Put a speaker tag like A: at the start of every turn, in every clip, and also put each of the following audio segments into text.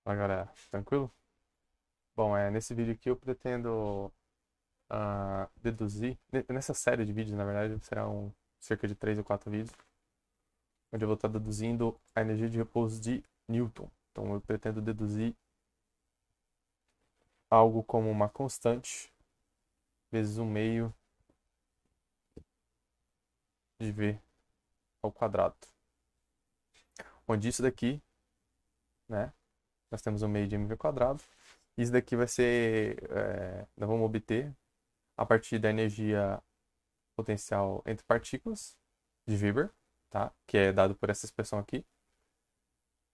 A: Fala galera, tranquilo? Bom, nesse vídeo aqui eu pretendo deduzir, nessa série de vídeos na verdade, serão cerca de 3 ou 4 vídeos, onde eu vou estar deduzindo a energia de repouso de Newton. Então eu pretendo deduzir algo como uma constante vezes 1/2 de V ao quadrado. Onde isso daqui, né, nós temos 1/2 de mv quadrado, e isso daqui vai ser, nós vamos obter a partir da energia potencial entre partículas de Weber, tá? Que é dado por essa expressão aqui,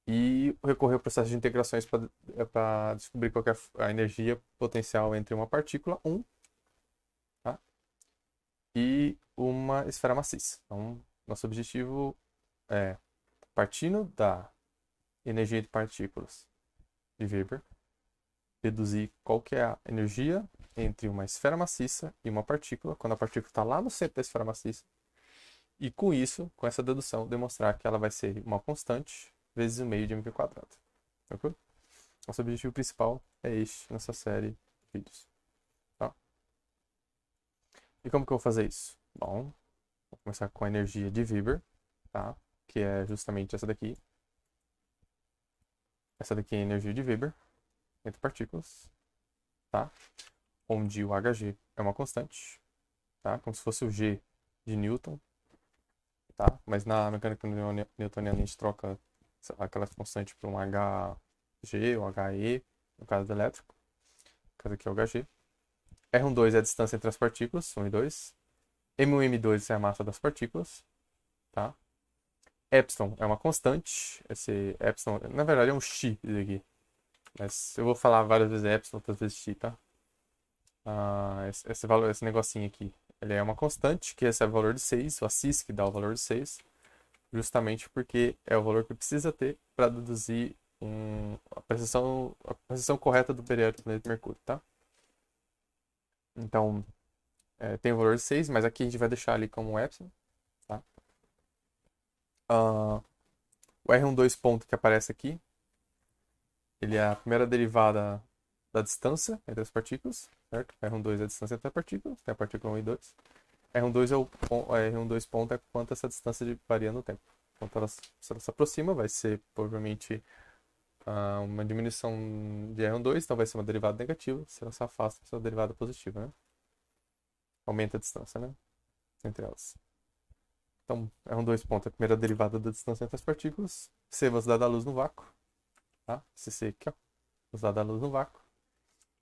A: e recorrer ao processo de integrações para descobrir qual que é a energia potencial entre uma partícula, tá? E uma esfera maciça. Então, nosso objetivo é, partindo da energia entre partículas de Weber, deduzir qual que é a energia entre uma esfera maciça e uma partícula, quando a partícula está lá no centro da esfera maciça. E com isso, com essa dedução, demonstrar que ela vai ser uma constante vezes 1/2 de mv quadrado. Tranquilo? Nosso objetivo principal é este nessa série de vídeos. Tá? E como que eu vou fazer isso? Bom, vou começar com a energia de Weber, tá? Que é justamente essa daqui. Essa daqui é a energia de Weber entre partículas, tá? Onde o Hg é uma constante, tá? Como se fosse o G de Newton, tá? Mas na mecânica newtoniana a gente troca aquela constante por um Hg ou He, no caso do elétrico. No caso aqui é o Hg. R12 é a distância entre as partículas, 1 e 2. M1 e M2 é a massa das partículas, tá? Epsilon é uma constante. Esse epsilon, na verdade, é um Xi isso aqui. Mas eu vou falar várias vezes epsilon, outras vezes Xi, tá? Esse valor, esse negocinho aqui, ele é uma constante, que esse é o valor de 6, o assis que dá o valor de 6, justamente porque é o valor que precisa ter para deduzir a precisão correta do período do planeta Mercúrio, tá? Então, tem o valor de 6, mas aqui a gente vai deixar ali como epsilon, tá? O R12 ponto que aparece aqui, ele é a primeira derivada da distância entre as partículas, certo? R12 é a distância entre as partículas, tem a partícula 1 e 2. R12 R12 ponto é quanto essa distância varia no tempo. Quanto se ela se aproxima, vai ser provavelmente uma diminuição de R12, então vai ser uma derivada negativa. Se ela se afasta, vai ser uma derivada positiva, né? Aumenta a distância, né? Entre elas. Então, R12 ponto é a primeira derivada da distância entre as partículas. C, velocidade da luz no vácuo. Tá? CC aqui, ó. Velocidade da luz no vácuo.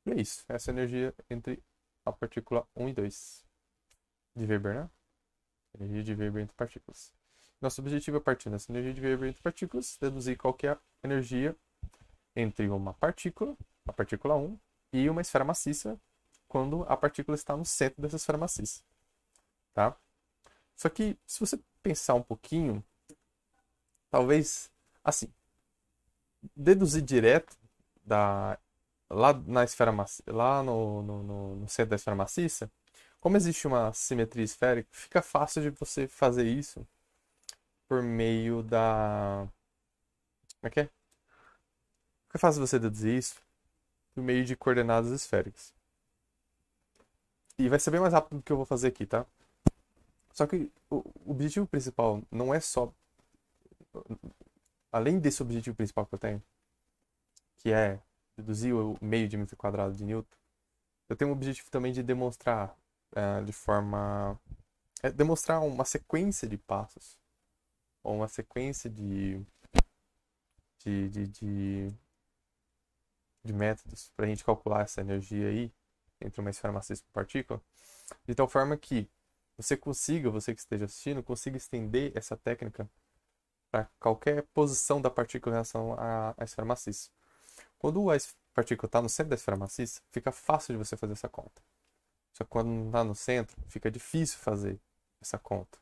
A: E é isso. Essa é a energia entre a partícula 1 e 2 de Weber, né? Energia de Weber entre partículas. Nosso objetivo é, partindo dessa energia de Weber entre partículas, deduzir qual que é a energia entre uma partícula, a partícula 1, e uma esfera maciça, quando a partícula está no centro dessa esfera maciça. Tá? Só que, se você pensar um pouquinho, talvez, assim, deduzir direto lá na esfera maciça, lá no centro da esfera maciça, como existe uma simetria esférica, fica fácil de você fazer isso por meio da... Como é que é? Fica fácil você deduzir isso por meio de coordenadas esféricas. E vai ser bem mais rápido do que eu vou fazer aqui, tá? Só que o objetivo principal não é só... Além desse objetivo principal que eu tenho, que é deduzir o meio de mv quadrado de Newton, eu tenho o objetivo também de demonstrar de forma... demonstrar uma sequência de passos, ou uma sequência de, de, de, de métodos para a gente calcular essa energia aí entre uma esfera maciça e uma partícula, de tal forma que você que esteja assistindo, consiga estender essa técnica para qualquer posição da partícula em relação à esfera maciça. Quando a partícula está no centro da esfera maciça, fica fácil de você fazer essa conta. Só que quando não está no centro, fica difícil fazer essa conta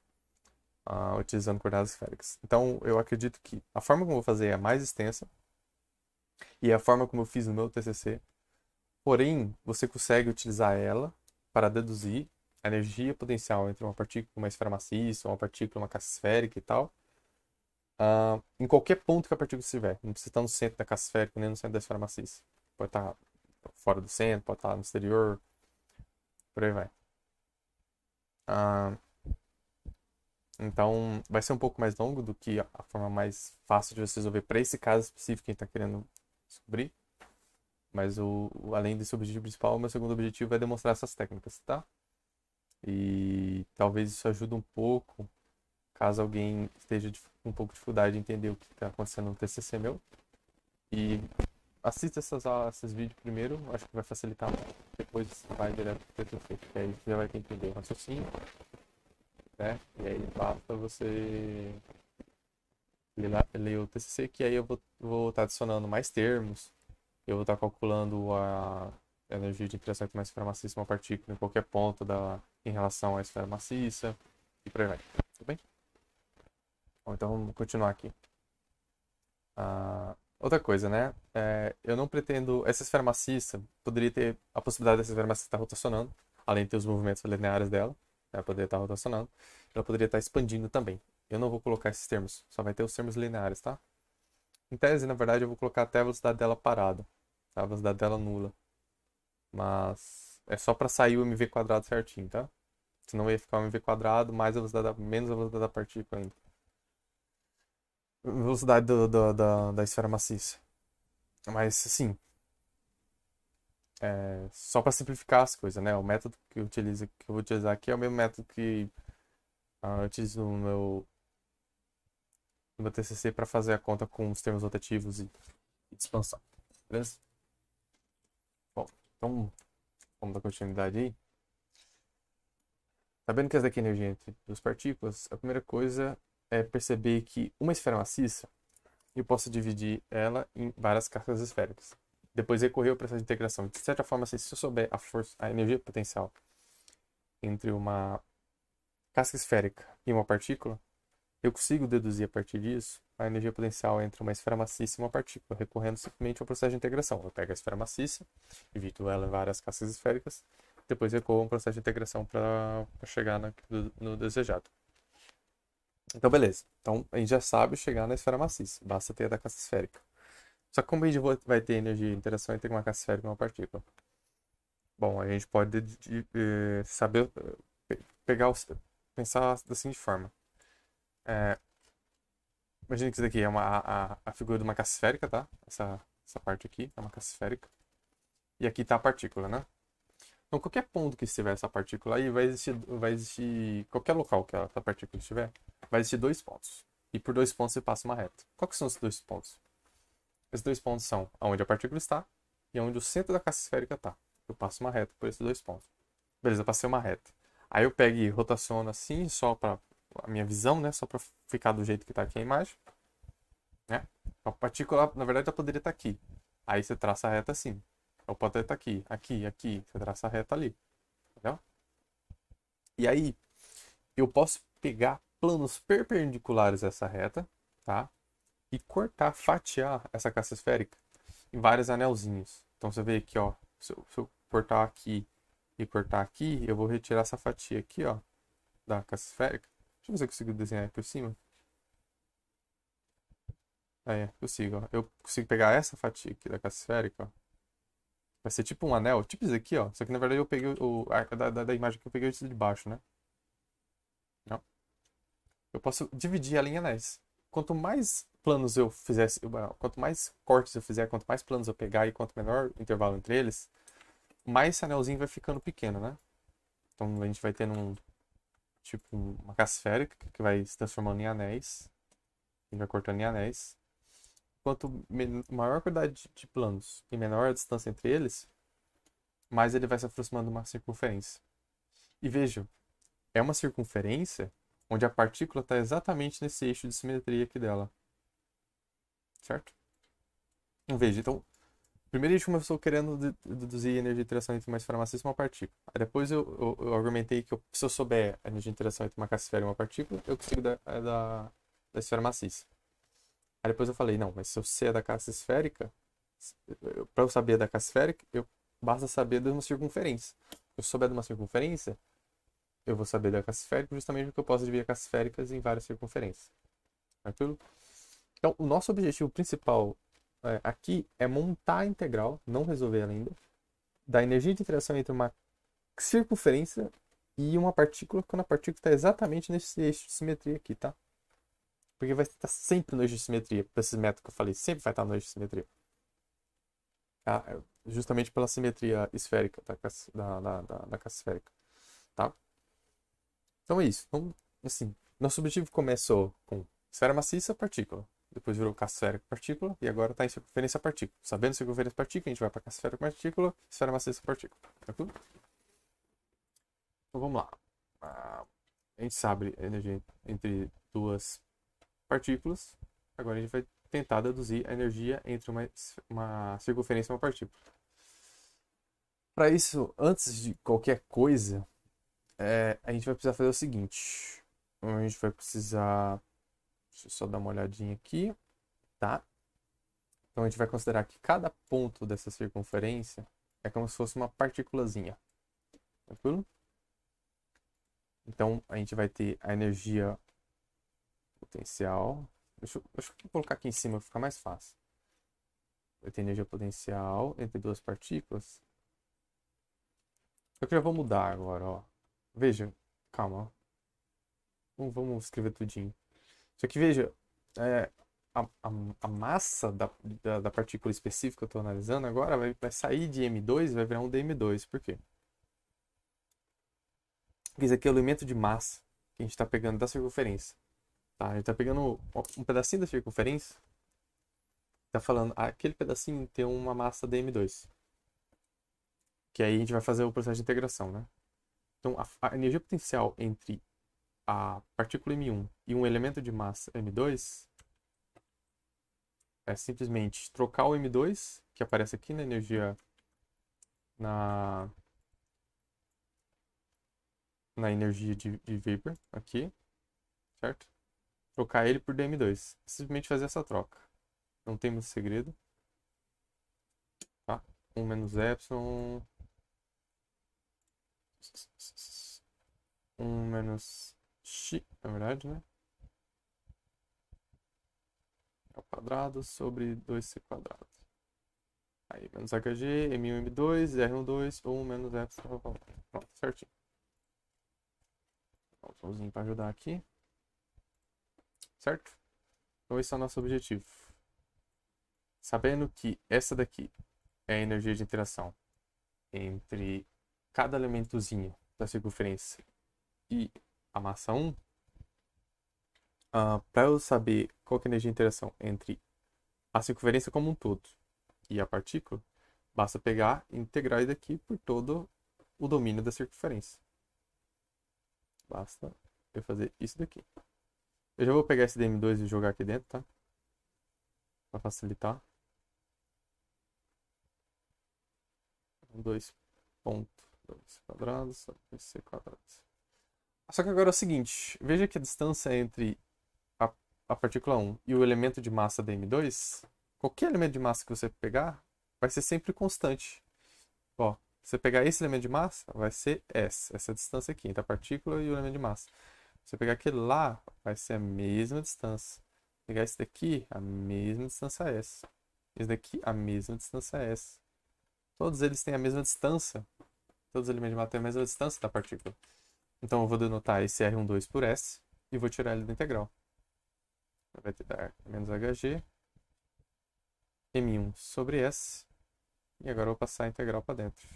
A: utilizando coordenadas esféricas. Então, eu acredito que a forma como eu vou fazer é mais extensa e é a forma como eu fiz no meu TCC. Porém, você consegue utilizar ela para deduzir a energia potencial entre uma partícula e uma esfera maciça, uma partícula e uma caixa esférica e tal, em qualquer ponto que a partícula estiver. Não precisa estar no centro da caixa esférica, nem no centro da esfera maciça. Pode estar fora do centro, pode estar no exterior, por aí vai. Ah, então, vai ser um pouco mais longo do que a forma mais fácil de você resolver para esse caso específico que a gente está querendo descobrir. Mas além desse objetivo principal, o meu segundo objetivo é demonstrar essas técnicas, tá? E talvez isso ajude um pouco, caso alguém esteja com um pouco de dificuldade de entender o que está acontecendo no TCC meu. E assista esses vídeos primeiro, acho que vai facilitar muito. Depois vai direto para o TCC, que aí você já vai entender o raciocínio, né? E aí basta você ler o TCC, que aí eu vou estar adicionando mais termos, eu vou estar calculando a energia de interação entre uma esfera maciça e uma partícula em qualquer ponto em relação à esfera maciça, e por aí vai. Tudo bem? Bom, então vamos continuar aqui. Outra coisa, né? Eu não pretendo. Essa esfera maciça poderia ter a possibilidade dessa esfera maciça estar rotacionando, além de ter os movimentos lineares dela, ela poderia estar rotacionando, ela poderia estar expandindo também. Eu não vou colocar esses termos, só vai ter os termos lineares, tá? Em tese, na verdade, eu vou colocar até a velocidade dela parada, tá? A velocidade dela nula. Mas é só para sair o mv quadrado certinho, tá? Senão ia ficar o mv quadrado mais a velocidade menos a velocidade da partícula ainda. Velocidade da esfera maciça. Mas, assim, só para simplificar as coisas, né? O método que eu vou utilizar aqui é o mesmo método que eu utilizo no meu TCC para fazer a conta com os termos rotativos e expansão. Beleza? Bom, então vamos dar continuidade aí. Sabendo que essa daqui é a energia entre duas partículas, a primeira coisa é perceber que uma esfera maciça, eu posso dividir ela em várias cascas esféricas. Depois recorrer ao processo de integração. De certa forma, se eu souber a energia potencial entre uma casca esférica e uma partícula, eu consigo deduzir a partir disso a energia potencial entre uma esfera maciça e uma partícula, recorrendo simplesmente ao processo de integração. Eu pego a esfera maciça, divido ela em várias cascas esféricas, depois recorro a um processo de integração para chegar no desejado. Então, beleza. Então, a gente já sabe chegar na esfera maciça. Basta ter a da casca esférica. Só que como a gente vai ter energia de interação entre uma casca esférica e uma partícula? Bom, a gente pode saber, pensar da seguinte forma. Imagina que isso daqui é a figura de uma casca esférica, tá? Essa parte aqui é uma casca esférica. E aqui está a partícula, né? Então, qualquer ponto que estiver essa partícula aí, vai existir qualquer local que essa partícula estiver, vai existir dois pontos. E por dois pontos você passa uma reta. Quais são esses dois pontos? Esses dois pontos são onde a partícula está e onde o centro da casca esférica está. Eu passo uma reta por esses dois pontos. Beleza, eu passei uma reta. Aí eu pego e rotaciono assim, só para a minha visão, né? Só para ficar do jeito que está aqui a imagem. Né? A partícula, na verdade, ela poderia estar aqui. Aí você traça a reta assim. Ou pode estar aqui, aqui, aqui. Você traça a reta ali. Entendeu? E aí, eu posso pegar planos perpendiculares a essa reta, tá? E cortar, fatiar essa casca esférica em vários anelzinhos. Então você vê aqui, ó. Se eu cortar aqui e cortar aqui, eu vou retirar essa fatia aqui, ó, da casca esférica. Deixa eu ver se eu consigo desenhar aqui por cima. Consigo, ó. Eu consigo pegar essa fatia aqui da casca esférica, ó. Vai ser tipo um anel, tipo isso aqui, ó. Só que na verdade eu peguei da imagem que eu peguei de baixo, né? Não. Eu posso dividir ela em anéis. Quanto mais planos eu fizesse, quanto mais cortes eu fizer, quanto mais planos eu pegar e quanto menor o intervalo entre eles, mais esse anelzinho vai ficando pequeno, né? Então a gente vai tendo uma casca esférica que vai se transformando em anéis. A gente vai cortando em anéis. Quanto maior a quantidade de planos e menor a distância entre eles, mais ele vai se aproximando de uma circunferência. E veja, é uma circunferência onde a partícula está exatamente nesse eixo de simetria aqui dela. Certo? Então, veja, então, primeiro a gente começou querendo deduzir a energia de interação entre uma esfera maciça e uma partícula. Aí depois eu argumentei que se eu souber a energia de interação entre uma casca esférica e uma partícula, eu consigo da esfera maciça. Aí depois eu falei, não, mas se eu sei a da casca esférica, para eu saber da casca esférica, basta saber de uma circunferência. Se eu souber de uma circunferência, eu vou saber da casca esférica justamente porque eu posso dividir cascas esféricas em várias circunferências. Tranquilo? Então, o nosso objetivo principal aqui é montar a integral, não resolver ela ainda, da energia de interação entre uma circunferência e uma partícula, quando a partícula está exatamente nesse eixo de simetria aqui, tá? Porque vai estar sempre no eixo de simetria, para esses métodos que eu falei, sempre vai estar no eixo de simetria. Tá? Justamente pela simetria esférica da caixa esférica, tá? Então é isso. Então, assim, nosso objetivo começou com esfera maciça, partícula. Depois virou caixa esférica, partícula. E agora está em circunferência, partícula. Sabendo circunferência, partícula, a gente vai para caixa esférica, partícula, esfera maciça, partícula. Tranquilo? Então vamos lá. A gente sabe a energia entre duas partículas. Agora a gente vai tentar deduzir a energia entre uma circunferência e uma partícula. Para isso, antes de qualquer coisa, a gente vai precisar fazer o seguinte. A gente vai precisar... Deixa eu só dar uma olhadinha aqui, tá? Então a gente vai considerar que cada ponto dessa circunferência é como se fosse uma partículazinha. Tranquilo? Então a gente vai ter a energia potencial. Deixa eu colocar aqui em cima para ficar mais fácil. Vai ter energia potencial entre duas partículas. Só que eu já vou mudar agora, ó. Veja, calma. Vamos escrever tudinho. Só que veja, a massa da partícula específica que eu estou analisando agora vai sair de M2 e vai virar um dm2. Por quê? Porque isso aqui é o elemento de massa que a gente está pegando da circunferência. Tá? A gente está pegando um pedacinho da circunferência. Está falando, aquele pedacinho tem uma massa dm2. Que aí a gente vai fazer o processo de integração, né? Então, a energia potencial entre a partícula M1 e um elemento de massa M2 é simplesmente trocar o M2, que aparece aqui na energia na energia de Weber, aqui, certo? Trocar ele por dm2. Simplesmente fazer essa troca. Não tem muito segredo. Tá? 1 menos epsilon. 1 menos x, na verdade, né? Ao quadrado sobre 2c quadrado. Aí, menos HG, M1, M2, R12, 1 menos epsilon. Pronto, certinho. Um botãozinho para ajudar aqui. Certo? Então esse é o nosso objetivo. Sabendo que essa daqui é a energia de interação entre cada elementozinho da circunferência e a massa 1, para eu saber qual que é a energia de interação entre a circunferência como um todo e a partícula, basta pegar e integrar isso daqui por todo o domínio da circunferência. Basta eu fazer isso daqui. Eu já vou pegar esse dm2 e jogar aqui dentro, tá? Para facilitar. 2.2 quadrados sobre c quadrado. Só que agora é o seguinte, veja que a distância entre a partícula 1 e o elemento de massa dm2, qualquer elemento de massa que você pegar, vai ser sempre constante. Ó, se você pegar esse elemento de massa, vai ser essa distância aqui, entre a partícula e o elemento de massa. Se você pegar aquele lá, vai ser a mesma distância. Pegar esse daqui, a mesma distância é essa. Esse daqui, a mesma distância é essa. Todos eles têm a mesma distância. Todos os elementos de massa têm a mesma distância da partícula. Então eu vou denotar esse R12 por S e vou tirar ele da integral. Vai te dar menos HG M1 sobre S. E agora eu vou passar a integral para dentro.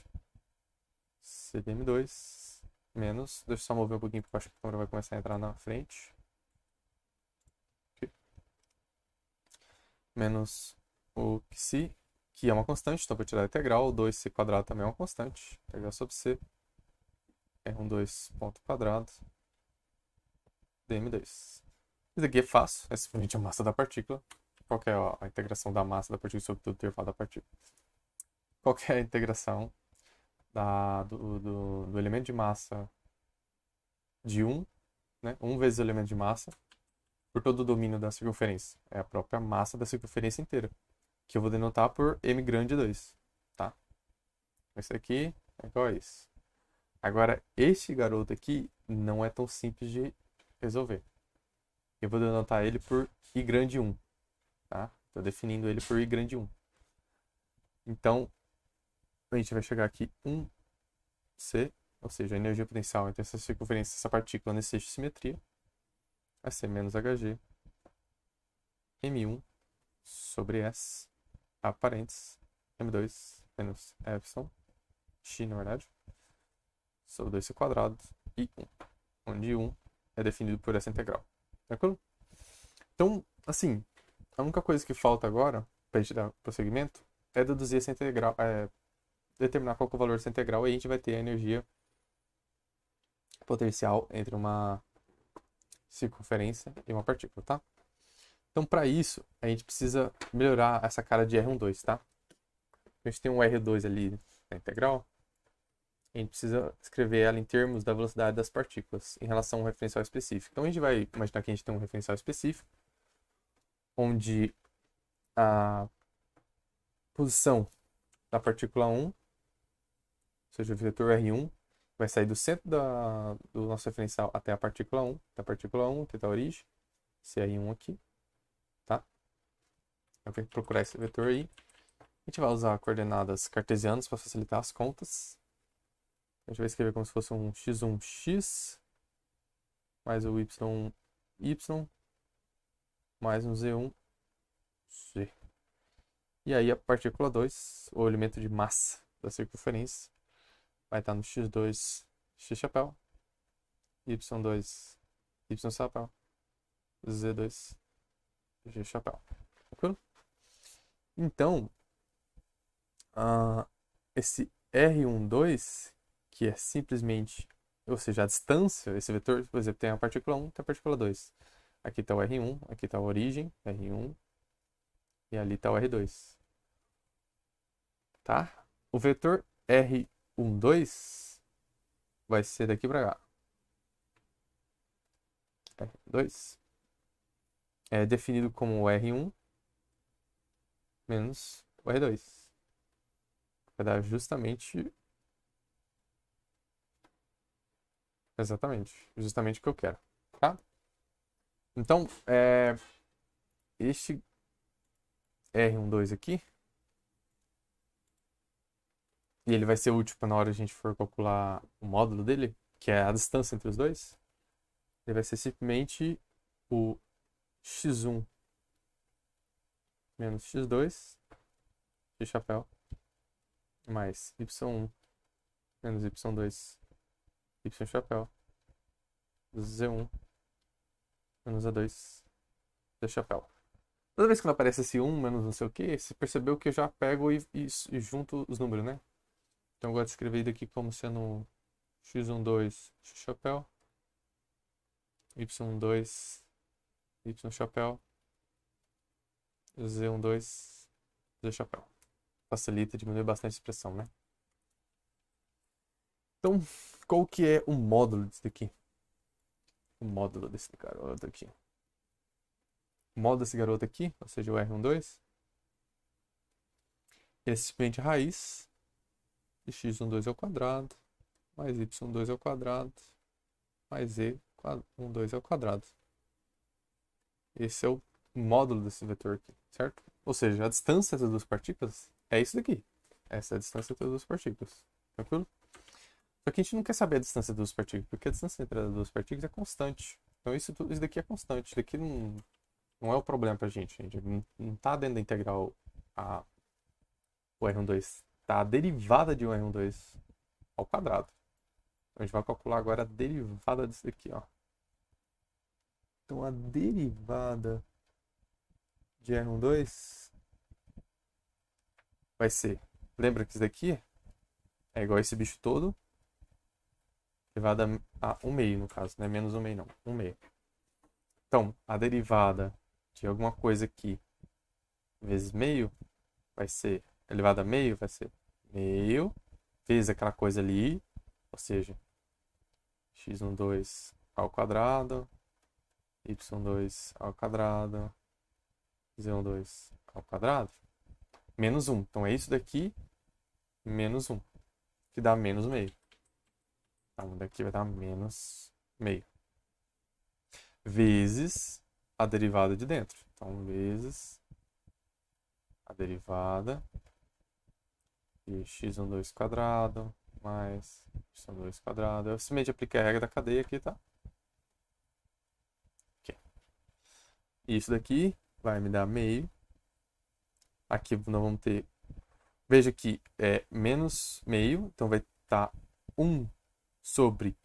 A: CDM2 menos... Deixa eu só mover um pouquinho porque eu acho que a câmera vai começar a entrar na frente. Aqui. Menos o Psi, que é uma constante, então vou tirar a integral. 2c quadrado também é uma constante. Integral sobre C. R12 ponto quadrado. dm2. Isso aqui é fácil, é simplesmente a massa da partícula. Qual que é a integração da massa da partícula sobre o intervalo da partícula? Qual que é a integração do elemento de massa de 1, né? 1 vezes o elemento de massa, por todo o domínio da circunferência. É a própria massa da circunferência inteira, que eu vou denotar por m grande 2, tá? Esse aqui é igual a isso. Agora, este garoto aqui não é tão simples de resolver. Eu vou denotar ele por I grande 1. tá? Estou definindo ele por I grande 1. Então, a gente vai chegar aqui 1C, ou seja, a energia potencial entre essa circunferência e essa partícula nesse eixo de simetria vai ser menos Hg M1 sobre S, a parênteses, M2 menos Epsilon, X na verdade, sobre 2C quadrado e 1, onde 1 é definido por essa integral. Tranquilo? Então, assim, a única coisa que falta agora, para a gente dar prosseguimento, é deduzir essa integral, determinar qual que é o valor dessa integral, e a gente vai ter a energia potencial entre uma circunferência e uma partícula, tá? Então, para isso, a gente precisa melhorar essa cara de R12, tá? A gente tem um R2 ali na integral, a gente precisa escrever ela em termos da velocidade das partículas em relação a um referencial específico. Então, a gente vai imaginar que a gente tem um referencial específico, onde a posição da partícula 1, ou seja, o vetor R1, vai sair do centro do nosso referencial até a partícula 1, da partícula 1 até a origem, esse R1 aqui, tá? Eu tenho que procurar esse vetor aí. A gente vai usar coordenadas cartesianas para facilitar as contas. A gente vai escrever como se fosse um x1x mais o y mais um z1z. E aí a partícula 2, o elemento de massa da circunferência, vai estar no x2 x chapéu, y2 y chapéu, z2 g chapéu. Tranquilo? Então, esse R12, que é simplesmente, ou seja, a distância, esse vetor, por exemplo, tem a partícula 1 e a partícula 2. Aqui está o R1, aqui está a origem, R1, e ali está o R2. Tá? O vetor R12 vai ser daqui para cá. R2 é definido como o R1 menos o R2. Vai dar justamente justamente o que eu quero, tá? Então, este R12 aqui, e ele vai ser útil para na hora a gente for calcular o módulo dele, que é a distância entre os dois, ele vai ser simplesmente o x1 menos x2, x chapéu, mais y1 menos y2, y chapéu, z1 menos a2, z chapéu. Toda vez que aparece esse 1 menos não sei o que, você percebeu que eu já pego e junto os números, né? Então eu gosto de escrever isso aqui como sendo x12, x chapéu, y12, y chapéu, z12, z chapéu. Facilita, diminui bastante a expressão, né? Então, qual que é o módulo disso daqui? O módulo desse garoto aqui. O módulo desse garoto aqui, ou seja, o R12, é simplesmente a raiz de x12 ao quadrado, mais y2 ao quadrado, mais z12 ao quadrado. Esse é o módulo desse vetor aqui, certo? Ou seja, a distância entre as duas partículas é isso daqui. Essa é a distância entre as duas partículas. Tranquilo? Só que a gente não quer saber a distância das duas partículas, porque a distância entre as duas partículas é constante. Então isso daqui é constante. Isso daqui não é o problema pra gente. A gente não tá dentro da integral o R12. Tá a derivada de um R12 ao quadrado. Então a gente vai calcular agora a derivada disso daqui, ó. Então a derivada de R12 vai ser... Lembra que isso daqui é igual a esse bicho todo, elevado a 1 meio, no caso, não é menos 1 meio, não. 1 meio. Então, a derivada de alguma coisa aqui vezes meio vai ser elevado a meio, vai ser meio vezes aquela coisa ali, ou seja, x12 ao quadrado, y2 ao quadrado, z12 ao quadrado, menos 1. Então, é isso daqui menos 1, que dá menos meio. Então, daqui vai dar menos meio. Vezes a derivada de dentro. Então, vezes a derivada de x12 quadrado mais y2 quadrado. Eu simplesmente apliquei a regra da cadeia aqui, tá? Okay. Isso daqui vai me dar meio. Aqui nós vamos ter... Veja que é menos meio, então vai estar 1 sobre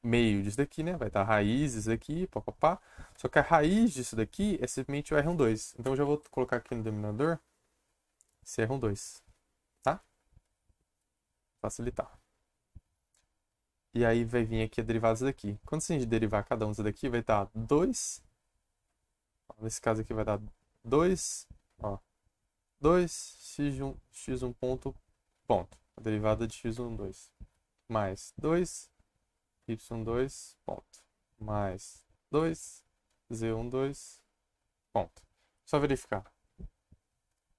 A: meio disso daqui, né? Vai estar raízes aqui, papapá. Só que a raiz disso daqui é simplesmente o R12. Então eu já vou colocar aqui no denominador esse R12, tá? Facilitar. E aí vai vir aqui a derivada disso daqui. Quando a gente derivar cada um disso daqui, vai dar 2. Nesse caso aqui vai dar 2, ó. 2 x1 ponto. A derivada de x12 mais 2 y2 ponto mais 2 z12 ponto. Só verificar.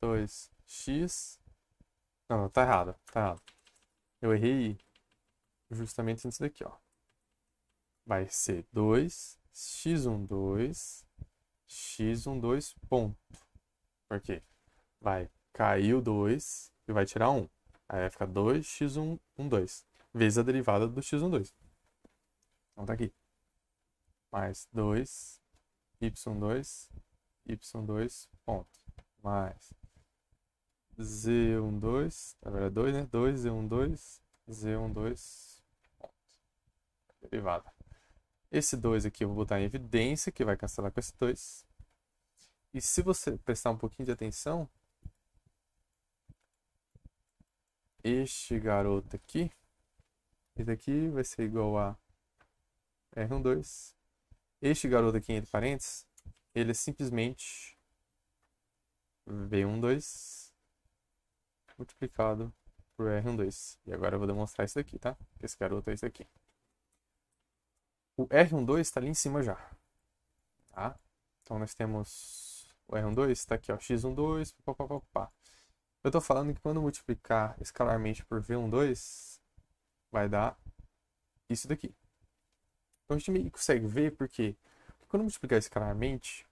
A: 2x. Não, tá errado, tá errado. Eu errei justamente nisso daqui, ó. Vai ser 2 x12 ponto. Por quê? Vai cair o 2 e vai tirar 1. Aí vai ficar 2x12 vezes a derivada do x12. Então tá aqui. Mais 2 y2 ponto. Mais z12, na verdade 2, né? 2 z12 ponto. Derivada. Esse 2 aqui eu vou botar em evidência, que vai cancelar com esse 2. E se você prestar um pouquinho de atenção, este garoto aqui, esse daqui vai ser igual a R12. Este garoto aqui, entre parênteses, ele é simplesmente V12 multiplicado por R12. E agora eu vou demonstrar isso daqui, tá? Esse garoto é isso aqui. O R12 está ali em cima já, tá? Então nós temos o R12, está aqui, ó, x12, papapá. Eu estou falando que quando multiplicar escalarmente por V12, vai dar isso daqui. Então a gente meio que consegue ver porque quando multiplicar escalarmente,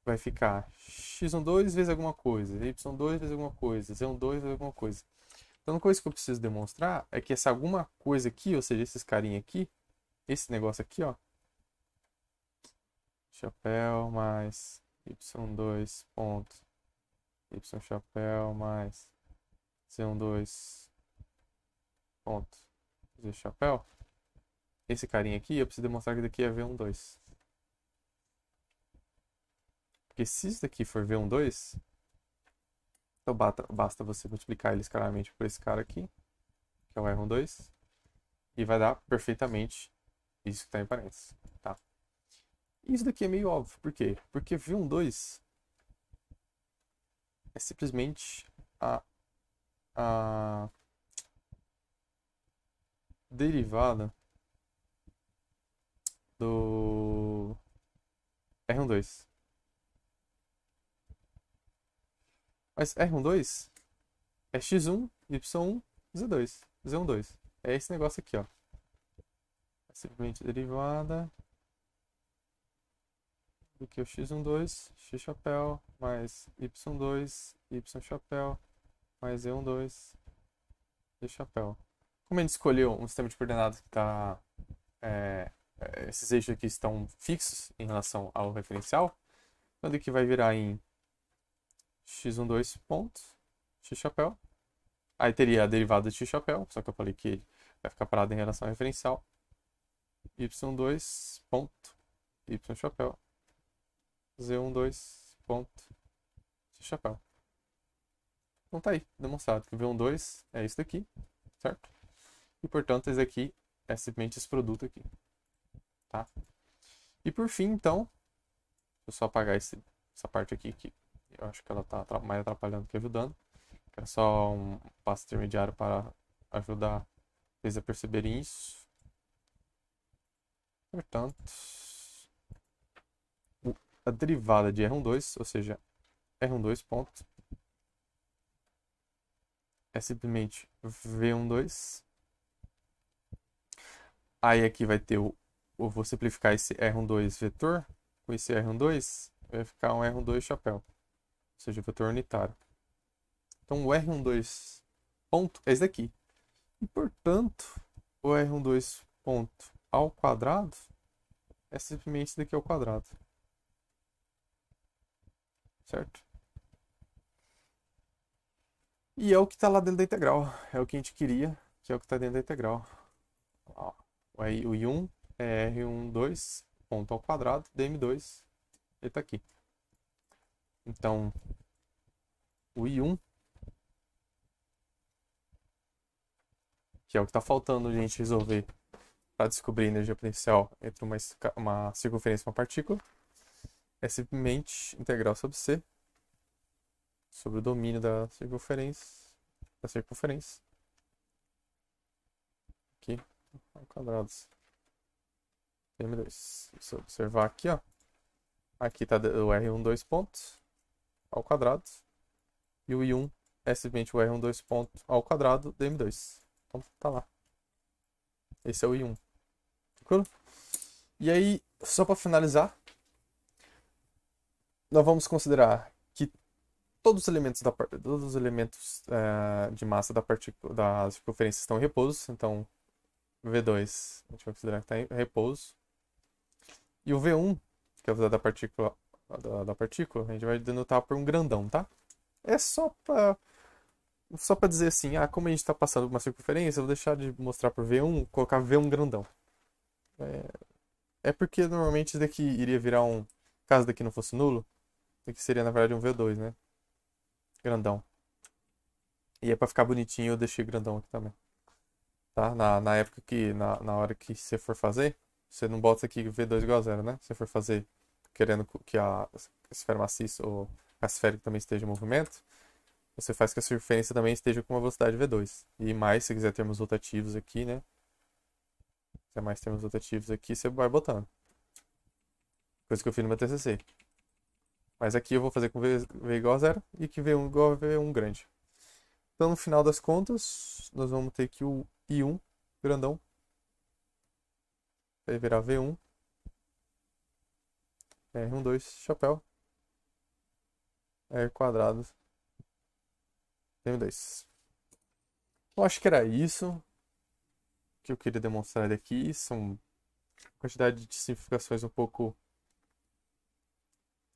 A: vai ficar x12 vezes alguma coisa, y2 vezes alguma coisa, z12 vezes alguma coisa. Então a coisa que eu preciso demonstrar é que essa alguma coisa aqui, ou seja, esses carinha aqui, esse negócio aqui, ó, chapéu mais y2 ponto, y chapéu mais z12 ponto, z chapéu. Esse carinha aqui, eu preciso demonstrar que daqui é V12. Porque se isso daqui for V12, então basta você multiplicar ele escalarmente por esse cara aqui, que é o R12, e vai dar perfeitamente isso que está em parênteses, tá? Isso daqui é meio óbvio, por quê? Porque V12 é simplesmente a derivada do R12. Mas R12 é x1, y1, z2, z12. É esse negócio aqui, ó. É simplesmente derivada do que o x12, x chapéu, mais y2, y chapéu, mais z12, z chapéu. Como a gente escolheu um sistema de coordenadas que está... esses eixos aqui estão fixos em relação ao referencial, então aqui vai virar em x12 ponto, x chapéu. Aí teria a derivada de x chapéu, só que eu falei que ele vai ficar parado em relação ao referencial. y2 ponto, y chapéu, z12 ponto, x chapéu. Então tá aí, demonstrado que V12 é isso daqui, certo? E portanto esse aqui é simplesmente esse produto aqui, tá? E por fim, então, deixa eu só apagar essa parte aqui que eu acho que ela tá mais atrapalhando que ajudando. Que era só um passo intermediário para ajudar vocês a perceberem isso. Portanto, a derivada de R12, ou seja, R12 ponto, é simplesmente V12. Aí aqui vai ter eu vou simplificar esse R12 vetor com esse R12, vai ficar um R12 chapéu. seja, o vetor unitário. Então, o R12 ponto é esse daqui. E, portanto, o R12 ponto ao quadrado é simplesmente isso daqui ao quadrado. Certo? E é o que está lá dentro da integral. É o que a gente queria, que é o que está dentro da integral. Ó, o I1 é R12 ponto ao quadrado, dm2, ele está aqui. Então, o I1, que é o que está faltando a gente resolver para descobrir a energia potencial entre uma circunferência e uma partícula, é simplesmente integral sobre C, sobre o domínio da circunferência, aqui, ao quadrado, dm2. Se eu observar aqui, ó, aqui está o R12 pontos ao quadrado, e o I1 é simplesmente o R12 ponto ao quadrado, dm2. Então, tá lá. Esse é o I1. Tranquilo? E aí, só para finalizar, nós vamos considerar que todos os elementos de massa da circunferência estão em repouso. Então, V2 a gente vai considerar que está em repouso. E o V1, que é o da partícula, da partícula, a gente vai denotar por um grandão, tá? É só para dizer assim, como a gente está passando por uma circunferência, eu vou deixar de mostrar por V1, colocar V1 grandão. É porque normalmente isso daqui iria virar caso daqui não fosse nulo, isso aqui seria na verdade um V2, né? Grandão. E é para ficar bonitinho eu deixei grandão aqui também. Tá? Na época na hora que você for fazer, você não bota aqui V2 igual a zero, né? Se você for fazer querendo que a esfera maciça ou a esférica também esteja em movimento, você faz que a circunferência também esteja com uma velocidade V2. E mais, se quiser termos rotativos aqui, né? Se é mais termos rotativos aqui, você vai botando. Coisa que eu fiz no meu TCC. Mas aqui eu vou fazer com V igual a zero e que V1 igual a V1 grande. Então, no final das contas, nós vamos ter que o I1 grandão vai virar V1, R12 chapéu, R quadrado, M2. Eu acho que era isso que eu queria demonstrar aqui. São quantidade de simplificações um pouco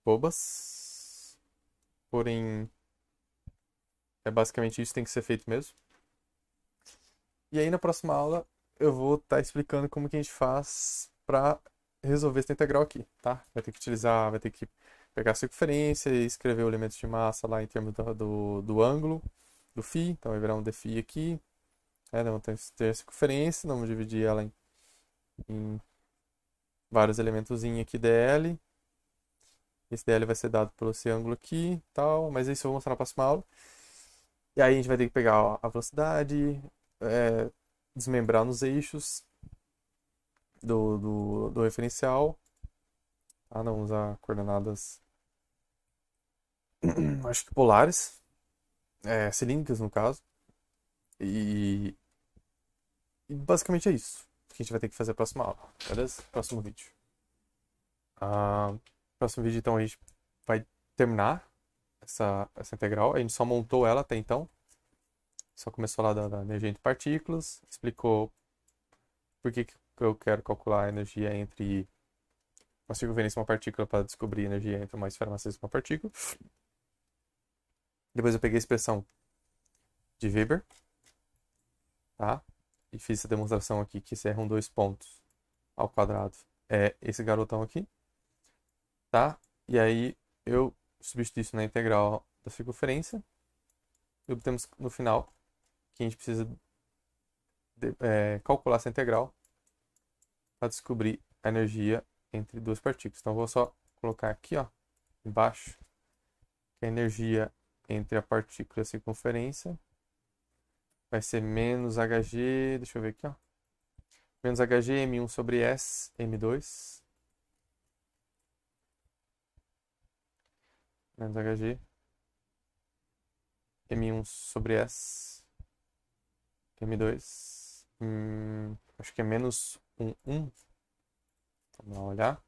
A: bobas, porém é basicamente isso que tem que ser feito mesmo. E aí na próxima aula eu vou estar explicando como que a gente faz para resolver essa integral aqui, tá? Vai ter que pegar a circunferência e escrever o elemento de massa lá em termos do ângulo do φ, então vai virar um dφ aqui. Vamos ter a circunferência, vamos dividir ela em vários elementos aqui dl. Esse dl vai ser dado pelo esse ângulo aqui, tal, mas isso eu vou mostrar na próxima aula. E aí a gente vai ter que pegar a velocidade, desmembrar nos eixos do referencial. Não usar coordenadas, acho que polares, cilíndricas no caso. E basicamente é isso que a gente vai ter que fazer na próxima aula, beleza? Próximo vídeo. Próximo vídeo, então, a gente vai terminar essa integral. A gente só montou ela até então. Só começou a falar da energia entre partículas, explicou por que eu quero calcular a energia entre uma circunferência e uma partícula para descobrir a energia entre uma esfera maciça e uma partícula. Depois eu peguei a expressão de Weber, tá? E fiz essa demonstração aqui que esse R12 pontos ao quadrado é esse garotão aqui, tá? E aí eu substituí isso na integral da circunferência e obtemos no final que a gente precisa calcular essa integral para descobrir a energia entre duas partículas. Então eu vou só colocar aqui, ó, embaixo, que a energia entre a partícula e a circunferência vai ser menos Hg, deixa eu ver aqui, ó, menos Hg m1 sobre S m2, menos Hg m1 sobre S m2, acho que é menos 1. Vamos lá olhar.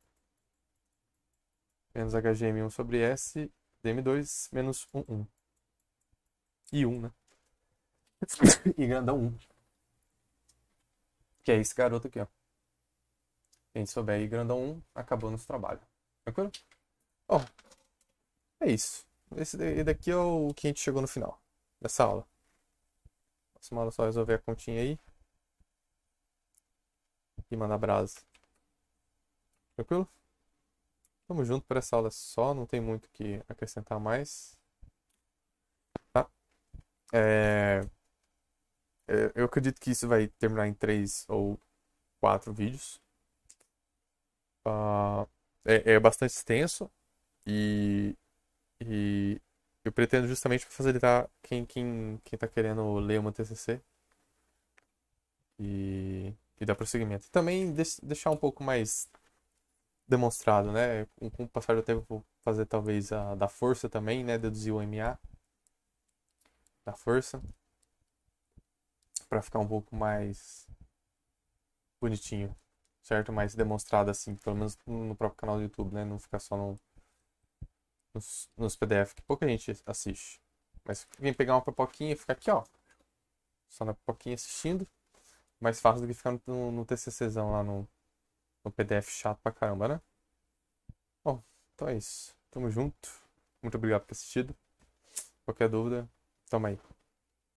A: Menos Hg m1 sobre S DM2 menos 1, 1. E 1, né? E grandão 1. Que é esse garoto aqui, ó. Quem souber aí, grandão 1, acabou nosso trabalho. Tranquilo? Ó, é isso. Esse daqui é o que a gente chegou no final dessa aula. Próxima aula é só resolver a continha aí. E mandar brasa. Tranquilo? Tamo junto por essa aula só, não tem muito o que acrescentar mais. Tá? Eu acredito que isso vai terminar em 3 ou 4 vídeos. É bastante extenso e, e eu pretendo justamente facilitar quem tá querendo ler uma TCC e dar prosseguimento. E também deixar um pouco mais demonstrado, né? Com o passar do tempo, vou fazer talvez a da força também, né? Deduzir o MA da força, para ficar um pouco mais bonitinho, certo? Mais demonstrado assim, pelo menos no próprio canal do YouTube, né? Não ficar só nos PDF, que pouca gente assiste. Mas quem pegar uma pipoquinha e ficar aqui, ó, só na pipoquinha assistindo, mais fácil do que ficar no TCCzão lá no PDF chato pra caramba, né? Bom, então é isso. Tamo junto. Muito obrigado por ter assistido. Qualquer dúvida, tamo aí.